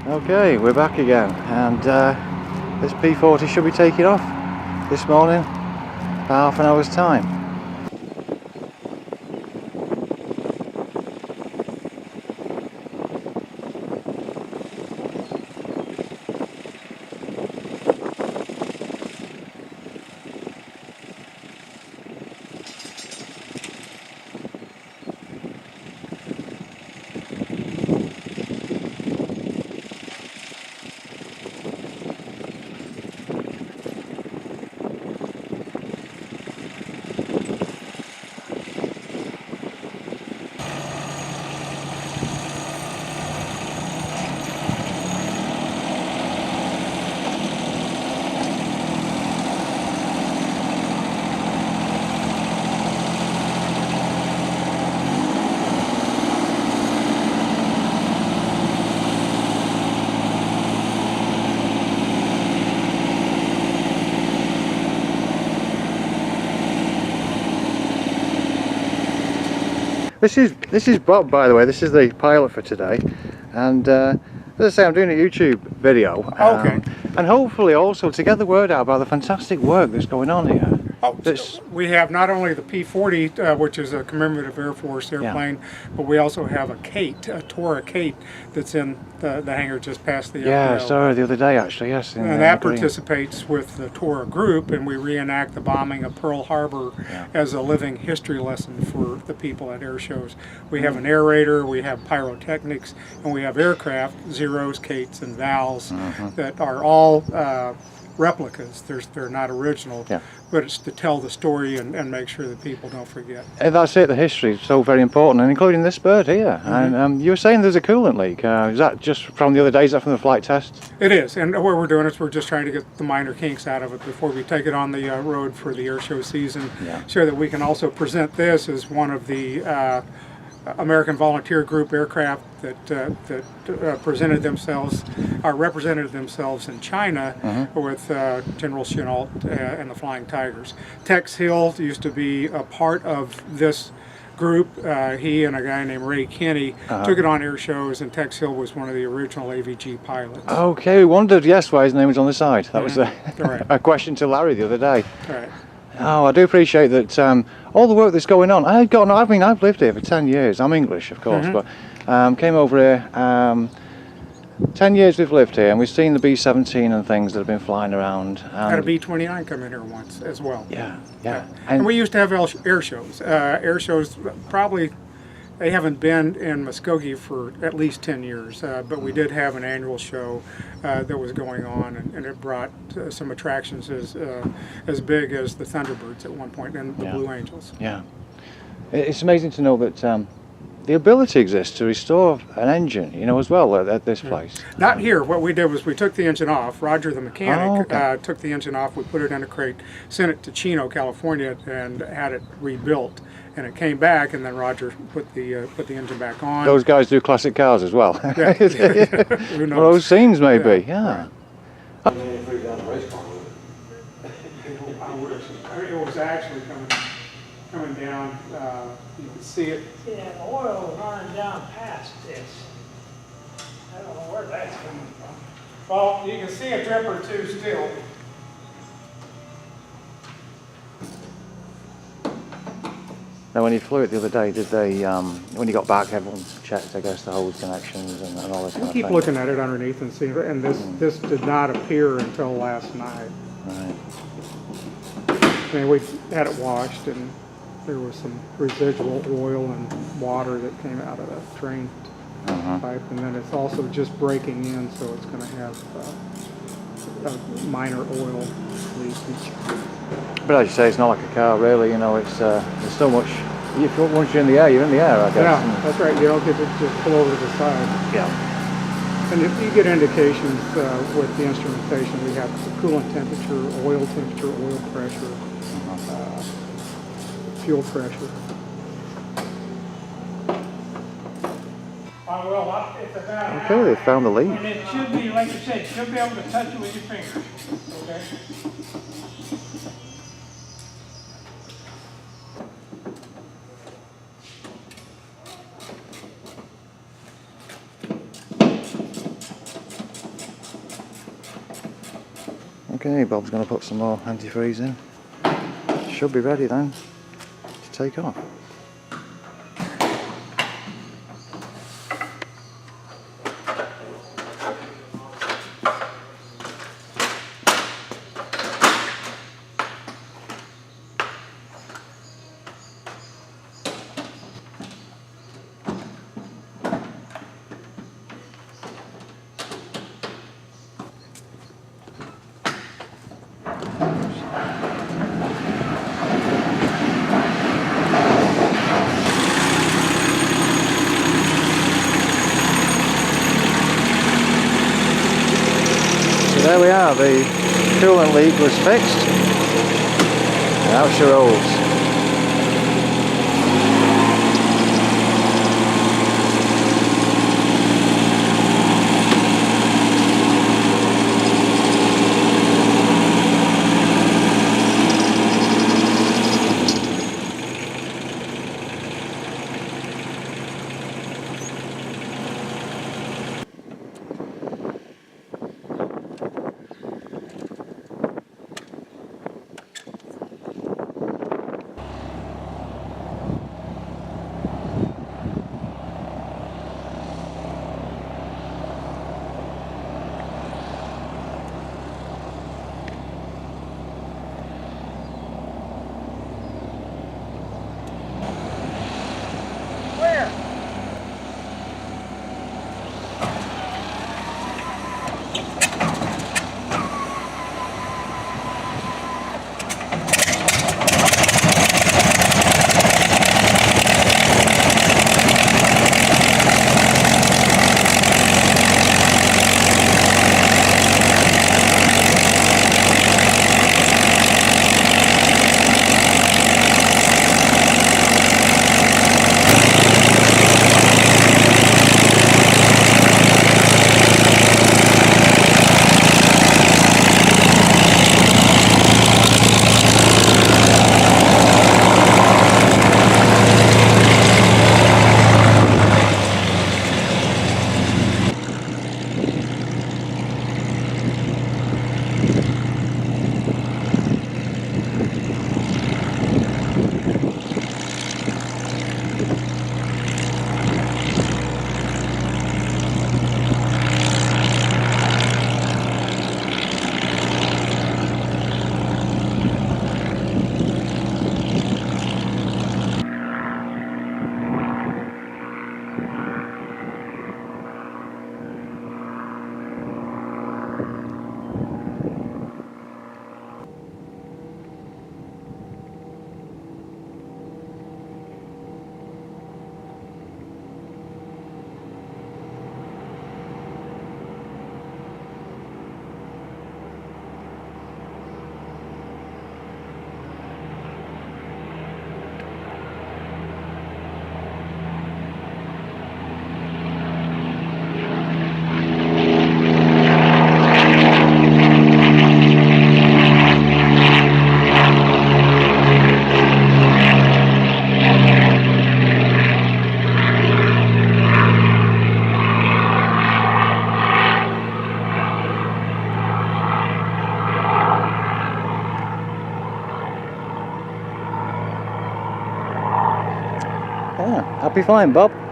Okay, we're back again, and this P-40 should be taking off this morning for half an hour's time. This is Bob, by the way. This is the pilot for today, and as I say, I'm doing a YouTube video. Okay. And hopefully also to get the word out about the fantastic work that's going on here. We have not only the P-40, which is a commemorative Air Force airplane, but we also have a Kate, a Tora Kate, that's in the hangar just past the Yeah, airfield. I saw her the other day actually, yes. And that participates with the Tora group, and we reenact the bombing of Pearl Harbor as a living history lesson for the people at air shows. We have a narrator, we have pyrotechnics, and we have aircraft, Zeros, Kates, and Vals, that are all replicas. They're not original, but it's to tell the story and make sure that people don't forget. And that's it, the history is so very important, and including this bird here. And you were saying there's a coolant leak. Is that just from the other day? Is that from the flight test? It is, and what we're doing is we're just trying to get the minor kinks out of it before we take it on the road for the air show season, so that we can also present this as one of the American Volunteer Group aircraft that presented themselves, represented themselves in China with General Chennault and the Flying Tigers. Tex Hill used to be a part of this group. He and a guy named Ray Kinney took it on air shows, and Tex Hill was one of the original AVG pilots. Okay, we wondered, yes, why his name was on the side. That was a question to Larry the other day. Right. Oh, I do appreciate that all the work that's going on. I've lived here for 10 years. I'm English, of course, but came over here. 10 years we've lived here, and we've seen the B-17 and things that have been flying around. Had a B-29 come in here once as well. Yeah. And we used to have air shows. Air shows probably. They haven't been in Muskogee for at least 10 years, but we did have an annual show that was going on, and it brought some attractions as big as the Thunderbirds at one point, and the Blue Angels. Yeah, it's amazing to know that the ability exists to restore an engine, you know, as well at this place. Not here. What we did was we took the engine off. Roger, the mechanic, took the engine off. We put it in a crate, sent it to Chino, California, and had it rebuilt. And it came back, and then Roger put the engine back on. Those guys do classic cars as well. Yeah. Who knows? Well, those scenes maybe, yeah. Right. It was actually coming down. You could see it. See that oil running down past this. I don't know where that's coming from. Well, you can see a drip or two still. Now, when you flew it the other day, did they, when you got back, everyone checked, I guess, the hose connections and all this kind of thing? Keep looking at it underneath and see, and this did not appear until last night. Right. I mean, we had it washed, and there was some residual oil and water that came out of the drain pipe, and then it's also just breaking in, so it's going to have a minor oil leakage. But as you say, it's not like a car, really. You know, it's there's so much. Once you're in the air, you're in the air, I guess. Yeah, that's right. You don't get to just pull over to the side. Yeah. And if you get indications with the instrumentation, we have the coolant temperature, oil pressure, fuel pressure. Well, it's about Okay, they found the leak. And it should be, like you said, you should be able to touch it with your fingers. Okay? Okay, Bob's going to put some more antifreeze in. Should be ready then to take off. There we are, the coolant leak was fixed. Now she rolls. Happy flying, Bob.